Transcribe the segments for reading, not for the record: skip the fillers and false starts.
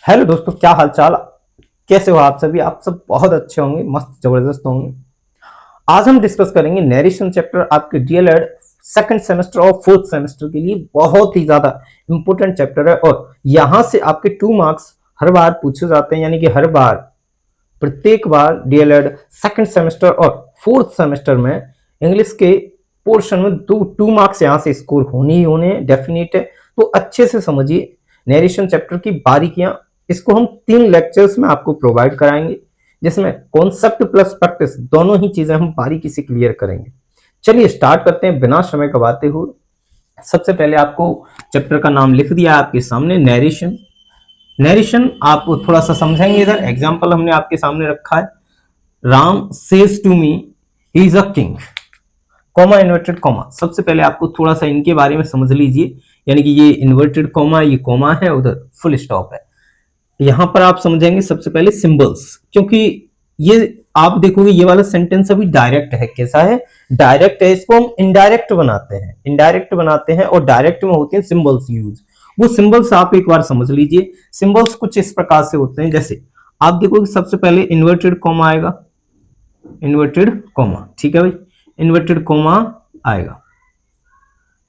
Hello दोस्तों, क्या हाल चाल। कैसे हो आप सभी। आप सब बहुत अच्छे होंगे, मस्त जबरदस्त होंगे। आज हम डिस्कस करेंगे नरेशन चैप्टर। आपके डीएलएड सेकंड सेमेस्टर और फोर्थ सेमेस्टर के लिए बहुत ही ज्यादा इंपॉर्टेंट चैप्टर है और यहां से आपके 2 मार्क्स हर बार पूछे जाते हैं। यानी कि हर बार, प्रत्येक बार डीएलएड सेकंड सेमेस्टर और फोर्थ सेमेस्टर में इंग्लिश के पोर्शन में 2 मार्क्स यहां से स्कोर होने ही होने डेफिनेट है। तो अच्छे से समझिए नरेशन चैप्टर की बारीकियां। इसको हम 3 लेक्चर्स में आपको प्रोवाइड कराएंगे, जिसमें कॉन्सेप्ट प्लस प्रैक्टिस दोनों ही चीजें हम बारीकी से क्लियर करेंगे। चलिए स्टार्ट करते हैं बिना समय गवाते हुए। सबसे पहले आपको चैप्टर का नाम लिख दिया आपके सामने, नरेशन। नरेशन आप थोड़ा सा समझेंगे। इधर एग्जाम्पल हमने आपके सामने रखा है। Ram says to me he is a king, comma inverted comma. सबसे पहले आपको थोड़ा सा इनके बारे में समझ लीजिए। यानी कि ये इन्वर्टेड कॉमा, ये कॉमा है, उधर फुल स्टॉप है। यहां पर आप समझेंगे सबसे पहले सिंबल्स, क्योंकि ये आप देखोगे ये वाला सेंटेंस अभी डायरेक्ट है। कैसा है? डायरेक्ट है। इसको हम इनडायरेक्ट बनाते हैं, इनडायरेक्ट बनाते हैं और डायरेक्ट में होते हैं सिंबल्स यूज। वो सिंबल्स आप एक बार समझ लीजिए। सिंबल्स कुछ इस प्रकार से होते हैं, जैसे आप देखोगे सबसे पहले इन्वर्टेड कॉमा आएगा, इन्वर्टेड कॉमा, ठीक है भाई, इन्वर्टेड कॉमा आएगा,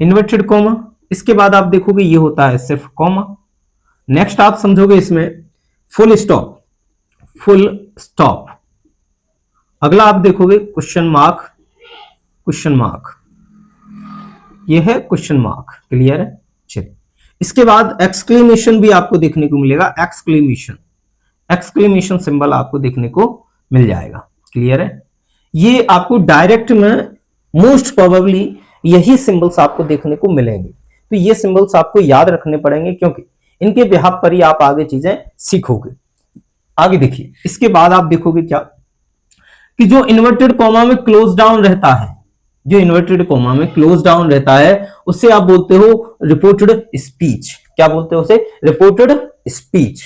इन्वर्टेड कॉमा। इसके बाद आप देखोगे ये होता है सिर्फ कॉमा। नेक्स्ट आप समझोगे इसमें फुल स्टॉप, फुल स्टॉप। अगला आप देखोगे क्वेश्चन मार्क, क्वेश्चन मार्क, ये है क्वेश्चन मार्क। क्लियर है? चलिए, इसके बाद एक्सक्लेमेशन भी आपको देखने को मिलेगा। एक्सक्लेमेशन, एक्सक्लेमेशन सिंबल आपको देखने को मिल जाएगा। क्लियर है? ये आपको डायरेक्ट में मोस्ट प्रोबेबली यही सिंबल्स आपको देखने को मिलेंगे। तो ये सिंबल्स आपको याद रखने पड़ेंगे, क्योंकि इनके बिहाफ पर ही आप आगे चीजें सीखोगे। आगे देखिए, इसके बाद आप देखोगे क्या कि जो इन्वर्टेड कॉमा में क्लोज डाउन रहता है, जो इन्वर्टेड कॉमा में क्लोज डाउन रहता है, उससे आप बोलते हो रिपोर्टेड स्पीच। क्या बोलते हो उसे? Reported speech.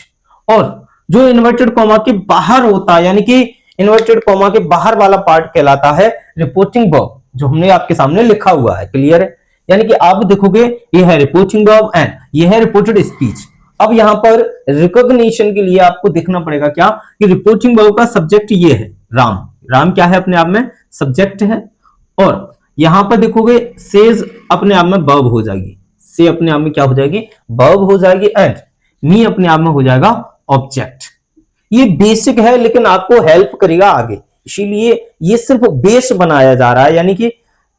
और जो इन्वर्टेड कॉमा के बाहर होता है, यानी कि इन्वर्टेड कॉमा के बाहर वाला पार्ट कहलाता है रिपोर्टिंग वर्ब, जो हमने आपके सामने लिखा हुआ है। क्लियर है? यानी कि आप देखोगे ये है रिपोर्टिंग वर्ब एंड ये है रिपोर्टेड स्पीच। अब यहां पर रिकॉग्निशन के लिए आपको देखना पड़ेगा क्या कि रिपोर्टिंग वर्ब का सब्जेक्ट ये है राम। राम क्या है? अपने आप में सब्जेक्ट है। और यहां पर देखोगे सेज अपने आप में वर्ब हो जाएगी, से अपने आप में क्या हो जाएगी? वर्ब हो जाएगी। एंड मी अपने आप में हो जाएगा ऑब्जेक्ट। ये बेसिक है लेकिन आपको हेल्प करेगा आगे, इसीलिए ये सिर्फ बेस बनाया जा रहा है। यानी कि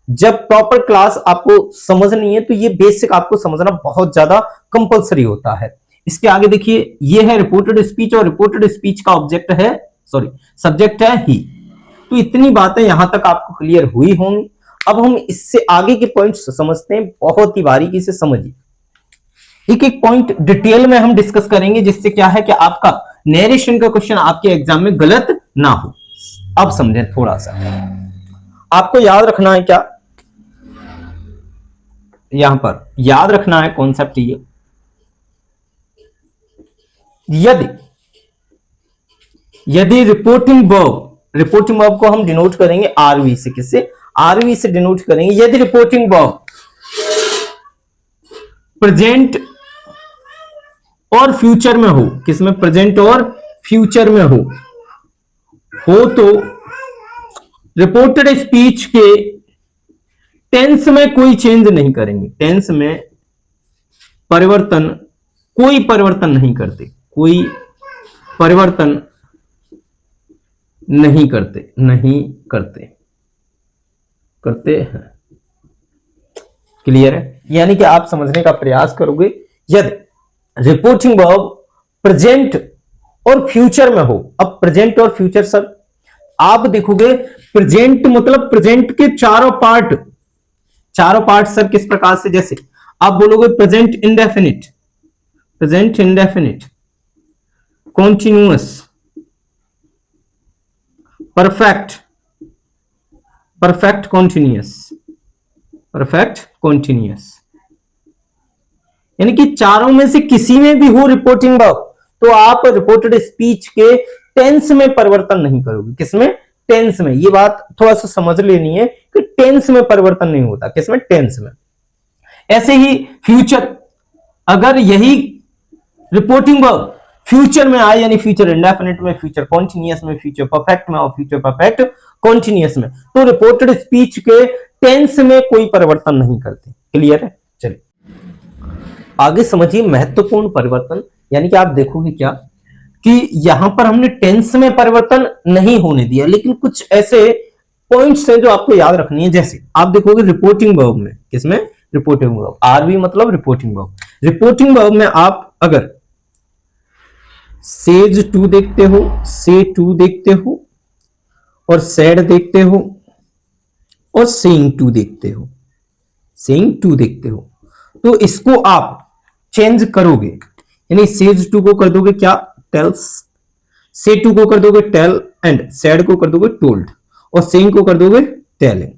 जब प्रॉपर क्लास आपको समझनी है तो ये बेसिक आपको समझना बहुत ज्यादा कंपलसरी होता है। इसके आगे देखिए, ये है रिपोर्टेड स्पीच और रिपोर्टेड स्पीच का ऑब्जेक्ट है, सॉरी, सब्जेक्ट है ही। तो इतनी बातें यहां तक आपको क्लियर हुई होंगी। अब हम इससे आगे के पॉइंट्स समझते हैं, बहुत ही बारीकी से समझिए। एक एक पॉइंट डिटेल में हम डिस्कस करेंगे, जिससे क्या है कि आपका नरेशन का क्वेश्चन आपके एग्जाम में गलत ना हो। अब समझें थोड़ा सा, आपको याद रखना है क्या, यहां पर याद रखना है कॉन्सेप्ट ये, यदि यदि रिपोर्टिंग वर्ब को हम डिनोट करेंगे आरवी से। किससे? आरवी से डिनोट करेंगे। यदि रिपोर्टिंग वर्ब प्रेजेंट और फ्यूचर में हो, किसमें? प्रेजेंट और फ्यूचर में हो तो रिपोर्टेड स्पीच के टेंस में कोई चेंज नहीं करेंगे। टेंस में परिवर्तन, कोई परिवर्तन नहीं करते, कोई परिवर्तन नहीं करते, नहीं करते, करते हैं। क्लियर है? यानी कि आप समझने का प्रयास करोगे। यदि रिपोर्टिंग वर्ब प्रेजेंट और फ्यूचर में हो, अब प्रेजेंट और फ्यूचर सर आप देखोगे, प्रेजेंट मतलब प्रेजेंट के चारों पार्ट सर किस प्रकार से? जैसे आप बोलोगे present indefinite, present indefinite, continuous, perfect, perfect continuous, perfect continuous. यानी कि चारों में से किसी में भी हो रिपोर्टिंग वर्ब तो आप रिपोर्टेड स्पीच के टेंस में परिवर्तन नहीं करोगे। किसमें? टेंस में। ये बात थोड़ा सा समझ लेनी है कि टेंस में परिवर्तन नहीं होता। किसमें? टेंस में। ऐसे ही फ्यूचर, अगर यही रिपोर्टिंग वर्ब फ्यूचर में आए यानी फ्यूचर इंडेफिनिट में, फ्यूचर कॉन्टिन्यूअस में, फ्यूचर परफेक्ट में और फ्यूचर परफेक्ट कॉन्टिन्यूअस में। तो रिपोर्टेड स्पीच के टेंस में कोई परिवर्तन नहीं करते। क्लियर है? चलिए आगे समझिए महत्वपूर्ण परिवर्तन, यानी कि आप देखोगे क्या कि यहां पर हमने टेंस में परिवर्तन नहीं होने दिया, लेकिन कुछ ऐसे पॉइंट्स हैं जो आपको याद रखनी है। जैसे आप देखोगे रिपोर्टिंग वर्ब में, किसमें? रिपोर्टिंग वर्ब, आरवी मतलब रिपोर्टिंग वर्ब। रिपोर्टिंग वर्ब में आप अगर सेज टू देखते हो, से टू देखते हो और सैड देखते हो और सेइंग टू देखते हो, सेइंग टू देखते हो, तो इसको आप चेंज करोगे, यानी सेज टू को कर दोगे क्या? टेल्स, से टू को कर दोगे टेल, एंड सैड को कर दोगे टोल्ड, और सेइंग को कर दोगे टेलिंग।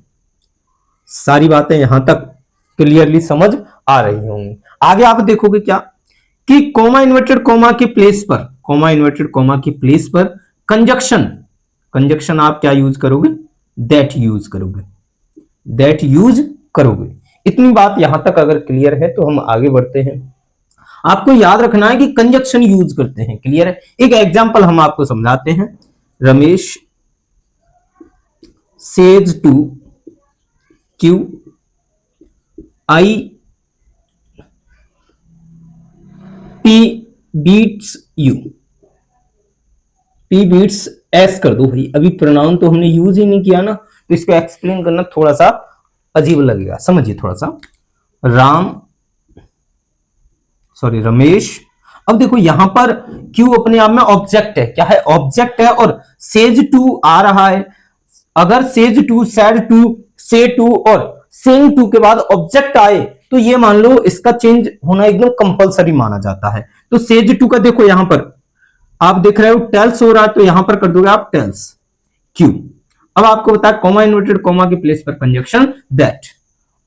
सारी बातें यहां तक क्लियरली समझ आ रही होंगी। आगे आप देखोगे क्या कि कॉमा इन्वर्टेड कॉमा के प्लेस पर, कॉमा इन्वर्टेड कॉमा के प्लेस पर कंजक्शन, कंजक्शन आप क्या यूज करोगे? दैट यूज करोगे, दैट यूज करोगे। इतनी बात यहां तक अगर क्लियर है तो हम आगे बढ़ते हैं। आपको याद रखना है कि कंजक्शन यूज करते हैं। क्लियर है? एक एग्जांपल हम आपको समझाते हैं। Ramesh says to Q I P beats you, P beats S कर दो भाई। अभी प्रोनाउन तो हमने यूज ही नहीं किया ना, तो इसको एक्सप्लेन करना थोड़ा सा अजीब लगेगा। समझिए थोड़ा सा। रमेश। अब देखो यहां पर क्यू अपने आप में ऑब्जेक्ट है। क्या है? ऑब्जेक्ट है। और सेज टू आ रहा है। अगर सेज टू, सैड टू, से टू और सेइंग टू के बाद ऑब्जेक्ट आए तो ये मान लो इसका चेंज होना एकदम कंपलसरी माना जाता है। तो सेज टू का देखो यहां पर आप देख रहे हो टेल्स हो रहा है, तो यहां पर कर दोगे आप टेल्स क्यू। अब आपको बताया कॉमा इन्वर्टेड कॉमा के प्लेस पर कंजक्शन दैट।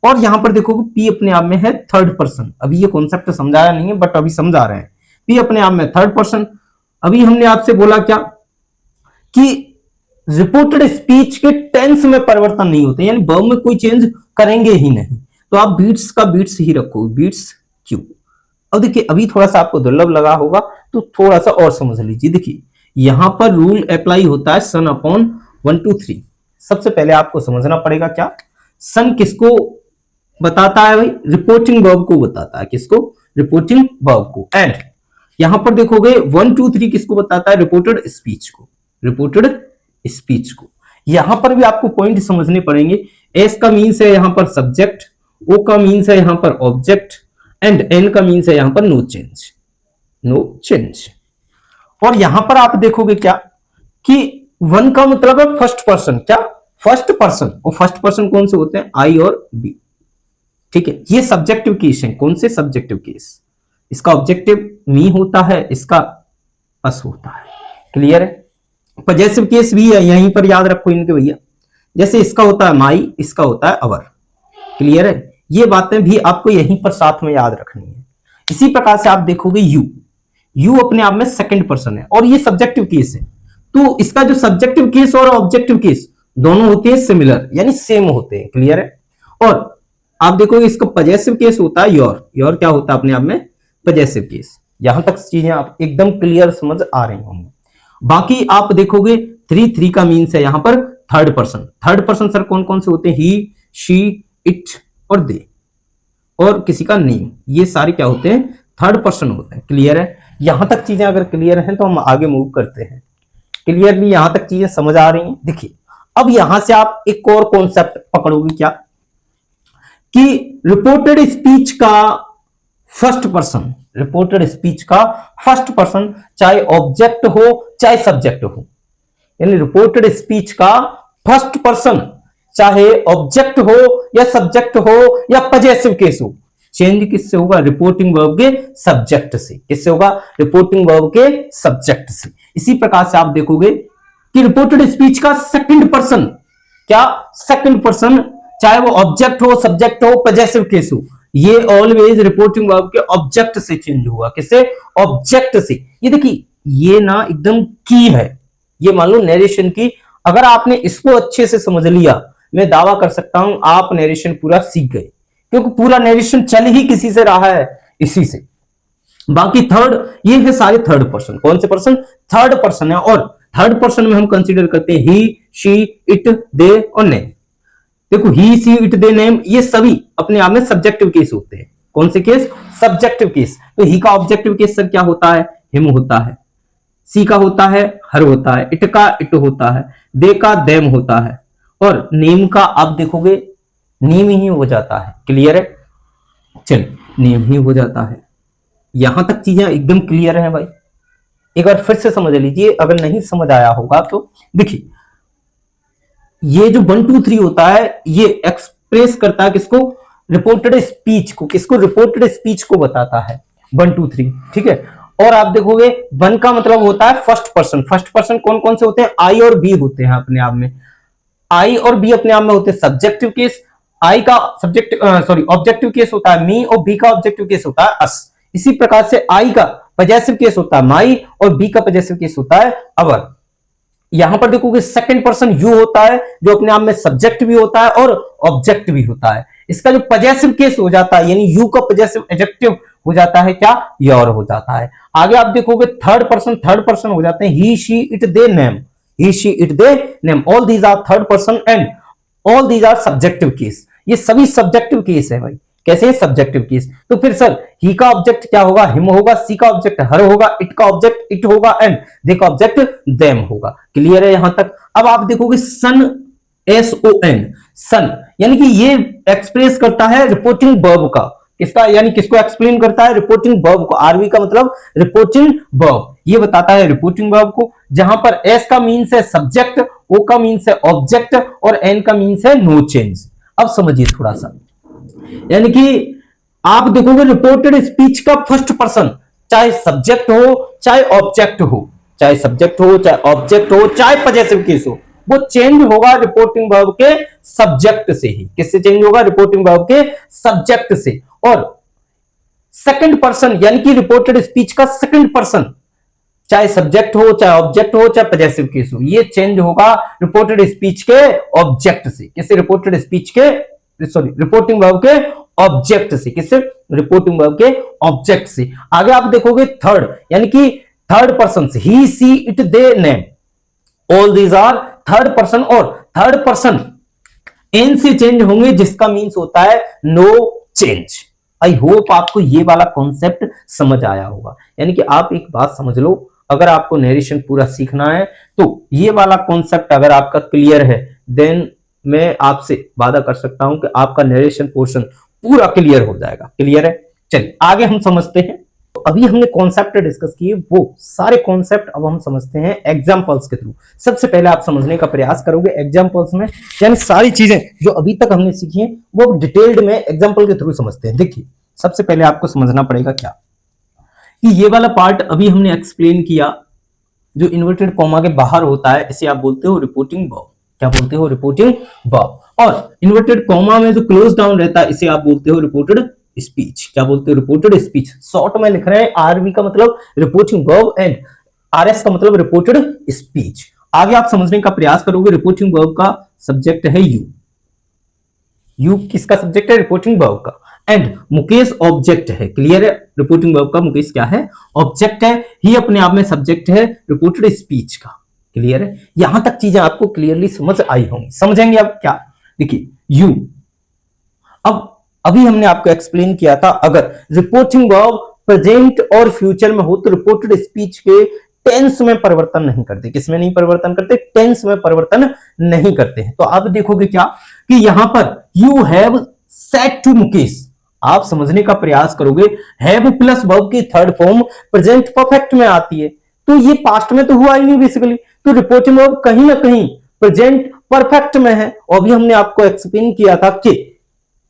और यहां पर देखोगे पी अपने आप में है थर्ड पर्सन। अभी ये कॉन्सेप्ट समझाया नहीं है बट अभी समझा रहे हैं। पी अपने आप में थर्ड पर्सन। अभी हमने आपसे बोला क्या कि रिपोर्टेड स्पीच के टेंस में परिवर्तन नहीं होते, यानी वर्ब में कोई चेंज करेंगे ही नहीं। तो आप बीट्स का बीट्स ही रखोगे, बीट्स क्यू। अब देखिए अभी थोड़ा सा आपको दुर्लभ लगा होगा तो थोड़ा सा और समझ लीजिए। देखिए यहां पर रूल अप्लाई होता है सन अपॉन 1 2 3। सबसे पहले आपको समझना पड़ेगा क्या सन किसको बताता है भाई? रिपोर्टिंग वर्ब को बताता है। किसको? रिपोर्टिंग वर्ब को। एंड यहां पर देखोगे 1 2 3 किसको बताता है? रिपोर्टेड स्पीच को, रिपोर्टेड स्पीच को। यहां पर भी आपको पॉइंट समझने पड़ेंगे। एस का मीन्स है यहां पर सब्जेक्ट, ओ का मीन्स है यहां पर ऑब्जेक्ट, एंड एन का मीन्स है यहां पर नो चेंज, नो चेंज। और यहां पर आप देखोगे क्या कि वन का मतलब है फर्स्ट पर्सन। क्या? First person. और फर्स्ट पर्सन कौन से होते हैं? आई और बी। ठीक है, ये सब्जेक्टिव केस है। कौन से? Subjective case. इसका ऑब्जेक्टिव मी होता है, इसका अस होता है। क्लियर है? पॉजेसिव केस भी है, यहीं पर याद रखो इनके भैया। जैसे इसका होता है माई, इसका होता है अवर। क्लियर है? ये बातें भी आपको यहीं पर साथ में याद रखनी है। इसी प्रकार से आप देखोगे यू, यू अपने आप में सेकंड पर्सन है और ये सब्जेक्टिव केस है। तो इसका जो सब्जेक्टिव केस और ऑब्जेक्टिव केस दोनों होते हैं सिमिलर, यानी सेम होते हैं। क्लियर है? और आप देखोगे इसका पॉजेसिव केस होता है योर। योर क्या होता है अपने आप में? Possessive case. यहां तक चीजें आप एकदम क्लियर समझ आ रही होंगी। बाकी आप देखोगे 3 3 का मीन्स है यहां पर third person. Third person sir कौन कौन से होते हैं? ही, शी, इट और दे, और किसी का नेम। ये सारे क्या होते हैं? थर्ड पर्सन होते हैं। क्लियर है? यहां तक चीजें अगर क्लियर हैं तो हम आगे मूव करते हैं। क्लियरली यहां तक चीजें समझ आ रही हैं? देखिए अब यहां से आप एक और कॉन्सेप्ट पकड़ोगे क्या कि रिपोर्टेड स्पीच का फर्स्ट पर्सन, रिपोर्टेड स्पीच का फर्स्ट पर्सन चाहे ऑब्जेक्ट हो चाहे सब्जेक्ट हो, यानी रिपोर्टेड स्पीच का फर्स्ट पर्सन चाहे ऑब्जेक्ट हो या सब्जेक्ट हो या पॉजेसिव केस हो, चेंज किससे होगा? रिपोर्टिंग वर्ब के सब्जेक्ट से। किससे होगा? रिपोर्टिंग वर्ब के सब्जेक्ट से। इसी प्रकार से आप देखोगे कि रिपोर्टेड स्पीच का सेकंड पर्सन, क्या? सेकंड पर्सन, चाहे वो ऑब्जेक्ट हो, सब्जेक्ट हो, पॉजेसिव केस हो, ये ऑलवेज रिपोर्टिंग वर्ब के ऑब्जेक्ट से चेंज होगा। किससे? ऑब्जेक्ट से। ये देखिए ये ना एकदम की है, ये मान लो नरेशन की। अगर आपने इसको अच्छे से समझ लिया, मैं दावा कर सकता हूं आप नरेशन पूरा सीख गए, क्योंकि पूरा नरेशन चल ही किसी से रहा है, इसी से। बाकी थर्ड, ये है सारे थर्ड पर्सन। कौन से पर्सन? थर्ड पर्सन है। और थर्ड पर्सन में हम कंसीडर करते हैं ही, शी, इट, दे और नेम। देखो ही, सी, इट, दे, नेम ये सभी अपने आप में सब्जेक्टिव केस होते हैं। कौन से केस? Subjective case. तो ही का ऑब्जेक्टिव केस सर क्या होता है? हिम होता है। सी का होता है हर होता है। इट का इट होता है। दे का देम होता है। और नेम का आप देखोगे नेम ही हो जाता है। क्लियर है? चलिए, नेम ही हो जाता है। यहां तक चीजें एकदम क्लियर है भाई। एक बार फिर से समझ लीजिए, अगर नहीं समझ आया होगा तो देखिए, ये जो 1 2 3 होता है ये एक्सप्रेस करता है किसको? रिपोर्टेड स्पीच को। किसको? रिपोर्टेड स्पीच को बताता है 1 2 3। ठीक है। और आप देखोगे 1 का मतलब होता है फर्स्ट पर्सन। फर्स्ट पर्सन कौन कौन से होते हैं? आई और बी होते हैं अपने आप में। आई और बी अपने आप में होते हैं सब्जेक्टिव केस। आई का सब्जेक्ट ऑब्जेक्टिव केस होता है मी, और बी का ऑब्जेक्टिव केस होता है अस। इसी प्रकार से आई का पजेसिव केस होता है माई, और बी का पजेसिव केस होता है अवर। यहां पर देखोगे सेकंड पर्सन यू होता है, जो अपने आप में सब्जेक्ट भी होता है और ऑब्जेक्ट भी होता है। इसका जो पजेसिव केस हो जाता है, यानी यू का पजेसिव एडजेक्टिव हो जाता है क्या? योर हो जाता है। आगे आप देखोगे थर्ड पर्सन हो जाते हैं he, she, it, they, name. He, she, it, they, name, all these are third person and all these are subjective case. ये सभी सब्जेक्टिव केस है भाई। कैसे है? Subjective case. तो फिर सर ही का ऑब्जेक्ट क्या होगा? हिम होगा। सी का ऑब्जेक्ट हर होगा। इट का ऑब्जेक्ट इट होगा। एंड दे का ऑब्जेक्ट देम होगा। क्लियर है यहां तक? अब आप देखोगे सन, SON, सन, यानी कि ये एक्सप्रेस करता है रिपोर्टिंग वर्ब का। किसका? यानी किसको एक्सप्लेन करता है? रिपोर्टिंग वर्ब को। आरवी का मतलब रिपोर्टिंग वर्ब, ये बताता है रिपोर्टिंग वर्ब को। जहां पर एस का मीन्स है सब्जेक्ट, ओ का मीन्स है ऑब्जेक्ट, और एन का मीन्स है नो चेंज। अब समझिए थोड़ा सा, यानी कि आप देखोगे रिपोर्टेड स्पीच का फर्स्ट पर्सन, चाहे सब्जेक्ट हो चाहे ऑब्जेक्ट हो, चाहे सब्जेक्ट हो चाहे ऑब्जेक्ट हो चाहे पजेसिव केस हो, वो चेंज होगा रिपोर्टिंग वर्ब के सब्जेक्ट से ही। किससे चेंज होगा? रिपोर्टिंग वर्ब के सब्जेक्ट से। और सेकंड पर्सन यानी कि रिपोर्टेड स्पीच का सेकंड पर्सन, चाहे सब्जेक्ट हो चाहे ऑब्जेक्ट हो चाहे पजेसिव केस हो, ये चेंज होगा रिपोर्टेड स्पीच के ऑब्जेक्ट से। किससे? रिपोर्टेड स्पीच के रिपोर्टिंग वर्ब के ऑब्जेक्ट से। किससे? रिपोर्टिंग वर्ब के ऑब्जेक्ट से। आगे आप देखोगे थर्ड, यानी कि थर्ड पर्सन से he, she, it, they, name, all these are third person. और थर्ड पर्सन एन से चेंज होंगे, जिसका मीन्स होता है नो चेंज। आई होप आपको ये वाला कॉन्सेप्ट समझ आया होगा। यानी कि आप एक बात समझ लो, अगर आपको नरेशन पूरा सीखना है तो ये वाला कॉन्सेप्ट अगर आपका क्लियर है, देन मैं आपसे वादा कर सकता हूं कि आपका नरेशन पोर्शन पूरा क्लियर हो जाएगा। क्लियर है? चलिए आगे हम समझते हैं। तो अभी हमने कॉन्सेप्ट डिस्कस किए, वो सारे कॉन्सेप्ट अब हम समझते हैं एग्जांपल्स के थ्रू। सबसे पहले आप समझने का प्रयास करोगे एग्जांपल्स में, यानी सारी चीजें जो अभी तक हमने सीखी हैं वो डिटेल्ड में एग्जांपल के थ्रू समझते हैं। देखिए सबसे पहले आपको समझना पड़ेगा क्या, कि ये वाला पार्ट अभी हमने एक्सप्लेन किया, जो इन्वर्टेड कॉमा के बाहर होता है इसे आप बोलते हो रिपोर्टिंग वर्ब। क्या बोलते हो? Reporting verb. और इन्वर्टेड कॉमा में जो क्लोज डाउन रहता है इसे आप बोलते हो रिपोर्टेड स्पीच। क्या बोलते हो? Reported speech. शॉर्ट में लिख रहे हैं, आरवी का मतलब रिपोर्टिंग वर्ब एंड आरएस का मतलब रिपोर्टेड स्पीच। आगे आप समझने का प्रयास करोगे, रिपोर्टिंग वर्ब का सब्जेक्ट है यू। यू किसका सब्जेक्ट है? रिपोर्टिंग वर्ब का। एंड मुकेश ऑब्जेक्ट है। क्लियर है? रिपोर्टिंग वर्ब का मुकेश क्या है? ऑब्जेक्ट है। ही अपने आप में सब्जेक्ट है रिपोर्टेड स्पीच का। क्लियर है? यहां तक चीजें आपको क्लियरली समझ आई होंगी। समझेंगे अब क्या? देखिए यू, अब अभी हमने आपको एक्सप्लेन किया था, अगर रिपोर्टिंग वर्ब प्रेजेंट और फ्यूचर में हो तो रिपोर्टेड स्पीच के टेंस में परिवर्तन नहीं करते। किसमें नहीं परिवर्तन करते? टेंस में परिवर्तन नहीं करते हैं। तो अब देखोगे क्या, कि यहां पर you have said to Mukesh, आप समझने का प्रयास करोगे, हैव प्लस वर्ब की थर्ड फॉर्म प्रेजेंट परफेक्ट में आती है, तो ये पास्ट में तो हुआ ही नहीं बेसिकली, तो रिपोर्टिंग वर्ब कहीं ना कहीं प्रेजेंट परफेक्ट में है। और भी हमने आपको एक्सप्लेन किया था कि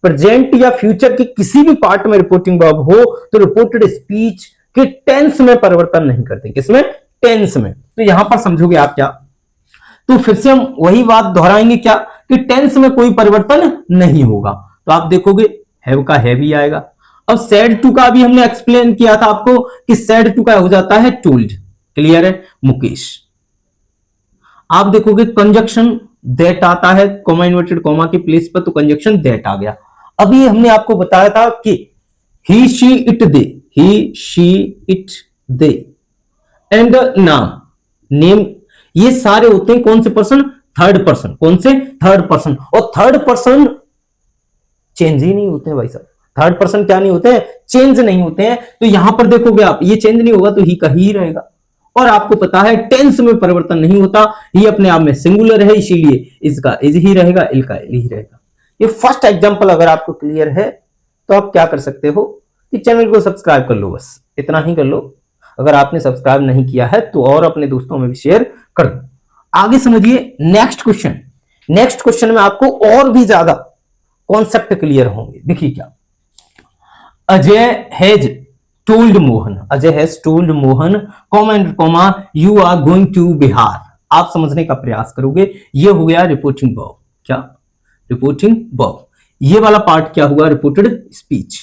प्रेजेंट या फ्यूचर के किसी भी पार्ट में रिपोर्टिंग वर्ब हो तो रिपोर्टेड स्पीच के टेंस में परिवर्तन नहीं करते। किसमें? टेंस में। तो यहां पर समझोगे आप क्या, तो फिर से हम वही बात दोहराएंगे क्या, कि टेंस में कोई परिवर्तन नहीं होगा। तो आप देखोगे हैव का है भी आएगा। अब सेड टू का भी हमने एक्सप्लेन किया था आपको, कि सेड टू का हो जाता है टोल्ड। क्लियर है? मुकेश। आप देखोगे कंजक्शन दैट आता है कॉमा इन्वर्टेड कॉमा के प्लेस पर, तो कंजक्शन दैट आ गया। अभी हमने आपको बताया था कि he, she, it, they, he, she, it, they. And नाम, नेम, ये सारे होते हैं कौन से पर्सन? Third person. कौन से? Third person. और थर्ड पर्सन चेंज ही नहीं होते हैं भाई साहब। थर्ड पर्सन क्या नहीं होते हैं? चेंज नहीं होते हैं। तो यहां पर देखोगे आप, ये चेंज नहीं होगा तो ही का ही रहेगा। और आपको पता है टेंस में परिवर्तन नहीं होता, ये अपने आप में सिंगुलर है, इसीलिए इसका इज ही रहेगा, इल का इल ही रहेगा। ये फर्स्ट एग्जांपल अगर आपको क्लियर है तो आप क्या कर सकते हो कि चैनल को सब्सक्राइब कर लो, बस इतना ही कर लो। अगर आपने सब्सक्राइब नहीं किया है तो और अपने दोस्तों में भी शेयर कर दो। आगे समझिए नेक्स्ट क्वेश्चन। नेक्स्ट क्वेश्चन में आपको और भी ज्यादा कॉन्सेप्ट क्लियर होंगे। देखिए क्या, Ajay has told Mohan, Ajay has told Mohan, comma and comma, you are going to Bihar. आप समझने का प्रयास करोगे, ये हो गया रिपोर्टिंग वर्ब। क्या? Reporting verb. ये वाला पार्ट क्या हुआ? Reported speech.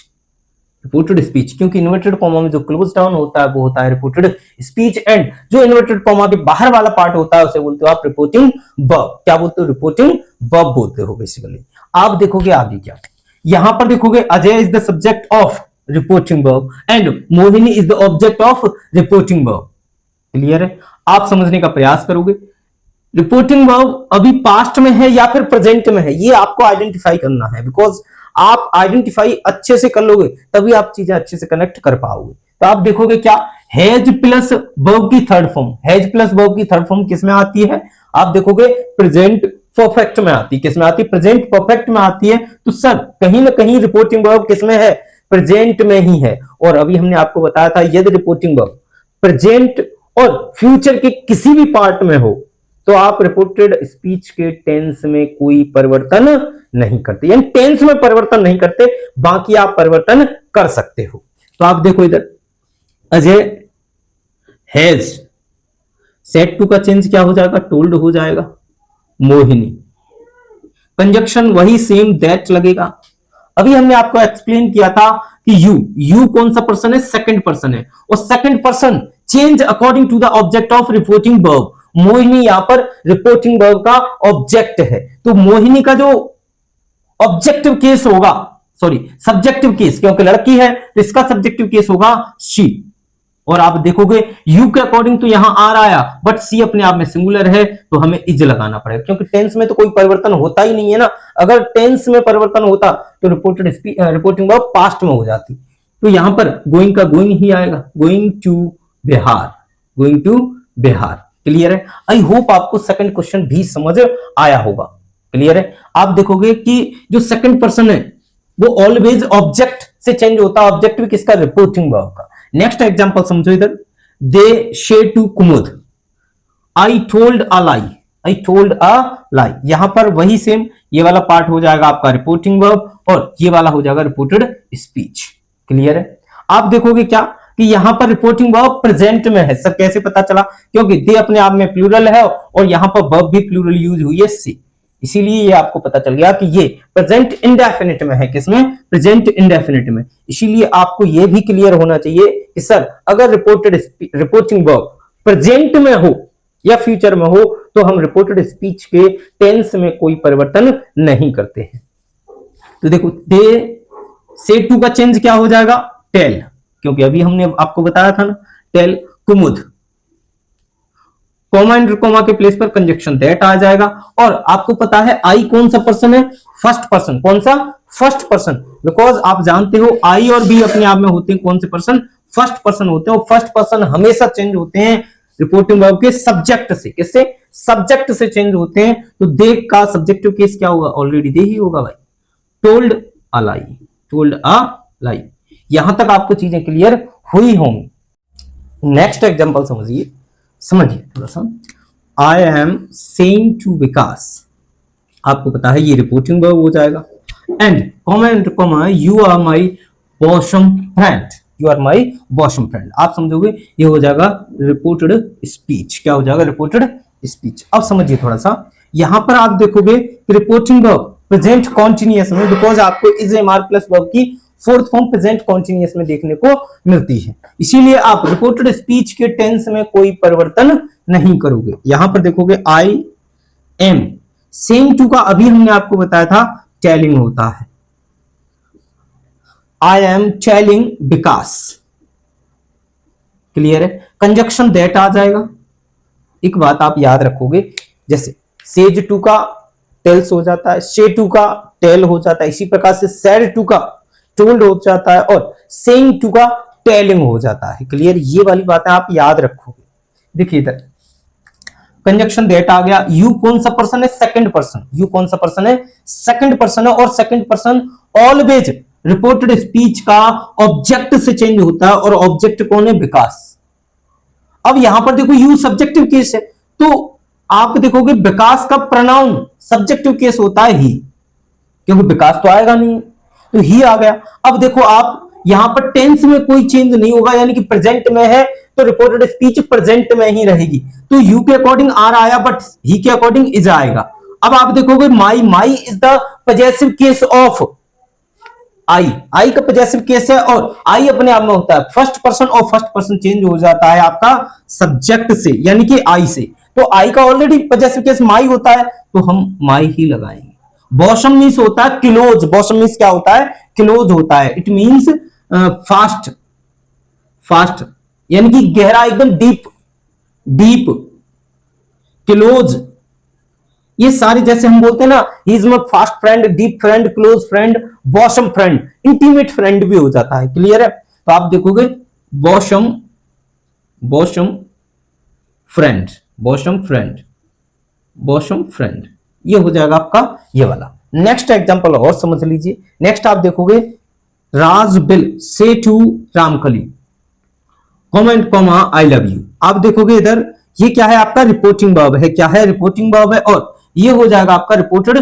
रिपोर्टेड स्पीच, क्योंकि इन्वर्टेड कॉमा में जो क्लोज डाउन होता है वो होता है रिपोर्टेड स्पीच, एंड जो इन्वर्टेड कॉमा के बाहर वाला पार्ट होता है उसे बोलते हो आप रिपोर्टिंग वर्ब। क्या बोलते हो? रिपोर्टिंग वर्ब बोलते हो बेसिकली। आप देखोगे आगे क्या, यहां पर देखोगे Ajay is the subject of reporting verb and Mohini is the object of reporting verb. Clear है? आप समझने का प्रयास करोगे। रिपोर्टिंग वर्ब अभी पास्ट में है या फिर प्रेजेंट में है, ये आपको आइडेंटिफाई करना है। बिकॉज आप आइडेंटिफाई अच्छे से कर लोगे तभी आप चीजें अच्छे से कनेक्ट कर पाओगे। तो आप देखोगे क्या, हैज प्लस वर्ब की third form, has plus verb की थर्ड फॉर्म किस में आती है? आप देखोगे प्रेजेंट परफेक्ट में आती है। किस में आती है? प्रेजेंट परफेक्ट में आती है। तो सर कहीं ना कहीं रिपोर्टिंग वर्ब किस में है? प्रेजेंट में ही है। और अभी हमने आपको बताया था यदि रिपोर्टिंग वर्ब प्रेजेंट और फ्यूचर के किसी भी पार्ट में हो तो आप रिपोर्टेड स्पीच के टेंस में कोई परिवर्तन नहीं करते, यानी टेंस में परिवर्तन नहीं करते, बाकी आप परिवर्तन कर सकते हो। तो आप देखो इधर, अजय हैज, सेट टू का चेंज क्या हो जाएगा? टोल्ड हो जाएगा। मोहिनी, कंजक्शन वही सेम दैट लगेगा। अभी हमने आपको एक्सप्लेन किया था कि यू कौन सा पर्सन है? सेकंड पर्सन है, और second person change according to the object of reporting verb. Mohini यहां पर रिपोर्टिंग वर्ब का ऑब्जेक्ट है, तो मोहिनी का जो ऑब्जेक्टिव केस होगा, सॉरी सब्जेक्टिव केस, क्योंकि लड़की है तो इसका सब्जेक्टिव केस होगा शी। और आप देखोगे यू के अकॉर्डिंग तो यहां आर आया, बट सी अपने आप में सिंगुलर है तो हमें इज लगाना पड़ेगा, क्योंकि टेंस में तो कोई परिवर्तन होता ही नहीं है ना। अगर टेंस में परिवर्तन होता तो रिपोर्टिंग वर्ब पास्ट में हो जाती। तो यहां पर गोइंग का गोइंग ही आएगा, going to Bihar, going to Bihar. Clear है? आई होप आपको सेकंड क्वेश्चन भी समझ आया होगा। क्लियर है? आप देखोगे कि जो सेकंड पर्सन है वो ऑलवेज ऑब्जेक्ट से चेंज होता है। ऑब्जेक्ट भी किसका? रिपोर्टिंग वर्ब का। नेक्स्ट एग्जांपल समझो इधर, they said to Kumud, I told a lie, I told a lie. यहां पर वही सेम, ये वाला पार्ट हो जाएगा आपका रिपोर्टिंग वर्ब और ये वाला हो जाएगा रिपोर्टेड स्पीच। क्लियर है? आप देखोगे क्या कि यहां पर रिपोर्टिंग वर्ब प्रेजेंट में है। सर कैसे पता चला? क्योंकि दे अपने आप में प्लूरल है और यहां पर वर्ब भी प्लूरल यूज हुई है सी, इसीलिए ये आपको पता चल गया कि ये प्रेजेंट इंडेफिनिट में है। किसमें? प्रेजेंट इंडेफिनिट में। इसीलिए आपको ये भी क्लियर होना चाहिए कि सर अगर रिपोर्टिंग वर्ब प्रेजेंट में हो या फ्यूचर में हो तो हम रिपोर्टेड स्पीच के टेंस में कोई परिवर्तन नहीं करते हैं। तो देखो, दे से टू का चेंज क्या हो जाएगा? टेल, क्योंकि अभी हमने आपको बताया था ना, tell Kumud, comma and comma के प्लेस पर कंजक्शन दैट आ जाएगा। और आपको पता है आई कौन सा पर्सन है? First person. कौन सा? First person. बिकॉज आप जानते हो आई और बी अपने आप में होते हैं कौन से पर्सन? फर्स्ट पर्सन होते हैं। और फर्स्ट पर्सन हमेशा चेंज होते हैं रिपोर्टिंग वर्ब के सब्जेक्ट से। किससे? सब्जेक्ट से चेंज होते हैं। तो दे का सब्जेक्टिव केस क्या होगा? ऑलरेडी दे ही होगा भाई। Told a lie, told a lie. यहां तक आपको चीजें क्लियर हुई होंगी। नेक्स्ट एग्जांपल समझिए थोड़ा सा, I am saying to Vikas, आपको पता है ये रिपोर्टिंग वर्ब हो जाएगा। And comma you are my bosom friend, you are my bosom friend. आप समझोगे ये हो जाएगा रिपोर्टेड स्पीच। क्या हो जाएगा? Reported speech. अब समझिए थोड़ा सा, यहां पर आप देखोगे रिपोर्टिंग वर्ब प्रेजेंट कॉन्टिन्यूअस में, बिकॉज आपको is am are plus verb की फोर्थ फॉर्म प्रेजेंट कॉन्टिन्यूअस में देखने को मिलती है। इसीलिए आप रिपोर्टेड स्पीच के टेंस में कोई परिवर्तन नहीं करोगे। यहां पर देखोगे आई एम, सेम टू का अभी हमने आपको बताया था टेलिंग होता है। I am telling Vikas, clear है। कंजक्शन दैट आ जाएगा। एक बात आप याद रखोगे, जैसे सेज टू का टेल्स हो जाता है, शे टू का टेल हो जाता है, इसी प्रकार से सैड टू का टोल्ड हो जाता है और सेइंग टू का टेलिंग हो जाता है। क्लियर, ये वाली बातें आप याद रखोगे। देखिए इधर कंजक्शन दैट आ गया। यू कौन सा पर्सन है? Second person. यू कौन सा पर्सन है? सेकंड पर्सन है। और second person always reported speech का ऑब्जेक्ट से चेंज होता है, और ऑब्जेक्ट कौन है? विकास। अब यहां पर देखो यू सब्जेक्टिव केस है, तो आप देखोगे विकास का प्रोनाउन सब्जेक्टिव केस होता है ही, क्योंकि विकास तो आएगा नहीं, तो ही आ गया। अब देखो आप यहां पर टेंस में कोई चेंज नहीं होगा, यानी कि प्रेजेंट में है तो रिपोर्टेड स्पीच प्रेजेंट में ही रहेगी। तो यू के अकॉर्डिंग आर आया, बट ही के अकॉर्डिंग इज आएगा। अब आप देखोगे my, my is the possessive case of I. I का पॉजेसिव केस है, और आई अपने आप में होता है फर्स्ट पर्सन, और फर्स्ट पर्सन चेंज हो जाता है आपका सब्जेक्ट से, यानी कि आई से। तो आई का ऑलरेडी पॉजेसिव केस माई होता है, तो हम माई ही लगाएंगे। बॉशम मीन्स होता है क्लोज। बॉशम मीन्स क्या होता है? क्लोज होता है। इट मीन्स फास्ट, फास्ट यानी कि गहरा, एकदम डीप, डीप, क्लोज। ये सारे जैसे हम बोलते हैं ना, he is my fast friend, deep friend, close friend, bosom friend, intimate friend भी हो जाता है। क्लियर है? तो आप देखोगे bosom, bosom friend, bosom friend, bosom friend, ये हो जाएगा आपका ये वाला। नेक्स्ट एग्जांपल और समझ लीजिए। नेक्स्ट आप देखोगे Raj will say to Ramkali comment comma I love you. आप देखोगे इधर ये क्या है? आपका रिपोर्टिंग वर्ब है। क्या है? रिपोर्टिंग वर्ब है, और ये हो जाएगा आपका रिपोर्टेड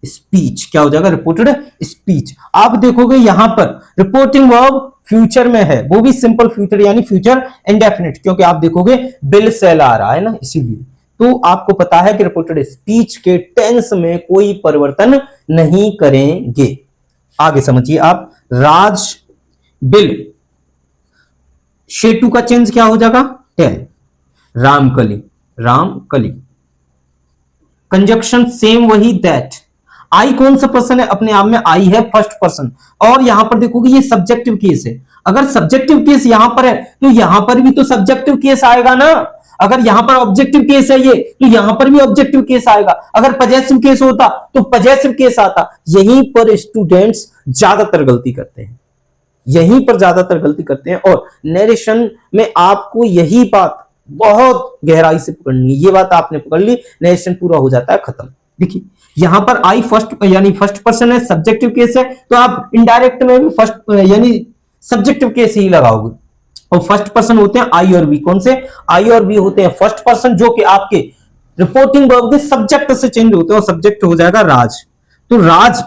स्पीच। क्या हो जाएगा? Reported speech. आप देखोगे यहां पर रिपोर्टिंग वर्ब फ्यूचर में है, वो भी सिंपल फ्यूचर यानी फ्यूचर इंडेफिनिट, क्योंकि आप देखोगे बिल सेल आ रहा है ना, इसीलिए। तो आपको पता है कि रिपोर्टेड स्पीच के टेंस में कोई परिवर्तन नहीं करेंगे। आगे समझिए आप, राज बिल, शेटू का चेंज क्या हो जाएगा? Tell. Ramkali, Ramkali. Conjunction same वही दैट। आई कौन सा पर्सन है? अपने आप में आई है फर्स्ट पर्सन, और यहां पर देखोगे ये सब्जेक्टिव केस है। अगर सब्जेक्टिव केस यहां पर है तो यहां पर भी तो सब्जेक्टिव केस आएगा ना। अगर यहां पर ऑब्जेक्टिव केस है ये, तो यहां पर भी ऑब्जेक्टिव केस आएगा। अगर पॉजेसिव केस होता तो पॉजेसिव केस आता। यहीं पर स्टूडेंट्स ज्यादातर गलती करते हैं, यहीं पर ज्यादातर गलती करते हैं, और नरेशन में आपको यही बात बहुत गहराई से पकड़नी है। ये बात आपने पकड़ ली, नरेशन पूरा हो जाता है, खत्म। देखिए यहां पर आई फर्स्ट यानी फर्स्ट पर्सन है, सब्जेक्टिव केस है, तो आप इनडायरेक्ट में भी फर्स्ट यानी सब्जेक्टिव केस ही लगाओगे। और फर्स्ट पर्सन होते हैं आई और बी। कौन से? आई और बी होते हैं फर्स्ट पर्सन, जो कि आपके रिपोर्टिंग वर्ब के सब्जेक्ट से चेंज होते हैं, और सब्जेक्ट हो जाएगा राज। तो राज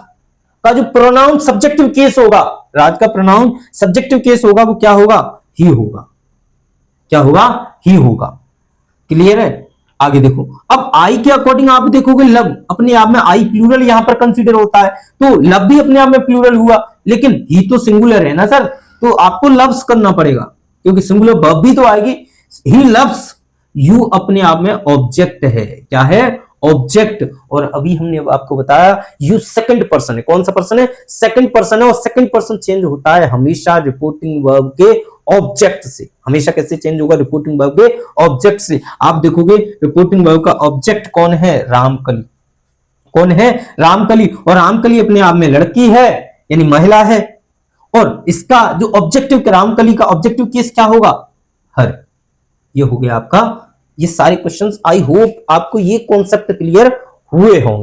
का जो प्रोनाउन सब्जेक्टिव केस होगा, राज का प्रोनाउन सब्जेक्टिव केस होगा, वो क्या होगा? ही होगा। क्या होगा? ही होगा। क्लियर है? आगे देखो, अब आई के अकॉर्डिंग आप देखोगे लव, अपने आप में आई प्लूरल यहां पर कंसीडर होता है, तो लव भी अपने आप में प्लूरल हुआ, लेकिन ही तो सिंगुलर है ना सर, तो आपको लव्स करना पड़ेगा, क्योंकि सिंगुलर वर्ब भी तो आएगी। ही लव्स यू अपने आप में ऑब्जेक्ट है। क्या है? ऑब्जेक्ट। और अभी हमने आपको बताया यू सेकंड पर्सन है। कौन सा पर्सन है? सेकंड पर्सन है, और सेकंड पर्सन चेंज होता है हमेशा रिपोर्टिंग वर्ब के ऑब्जेक्ट से। हमेशा कैसे चेंज होगा? रिपोर्टिंग वर्ब के ऑब्जेक्ट से। आप देखोगे रिपोर्टिंग वर्ब का ऑब्जेक्ट कौन है? रामकली। कौन है? रामकली। और रामकली अपने आप में लड़की है यानी महिला है, और इसका जो ऑब्जेक्टिव रामकली का ऑब्जेक्टिव केस क्या होगा? हर। ये हो गया आपका ये सारे क्वेश्चंस। आई होप आपको ये कॉन्सेप्ट क्लियर हुए होंगे।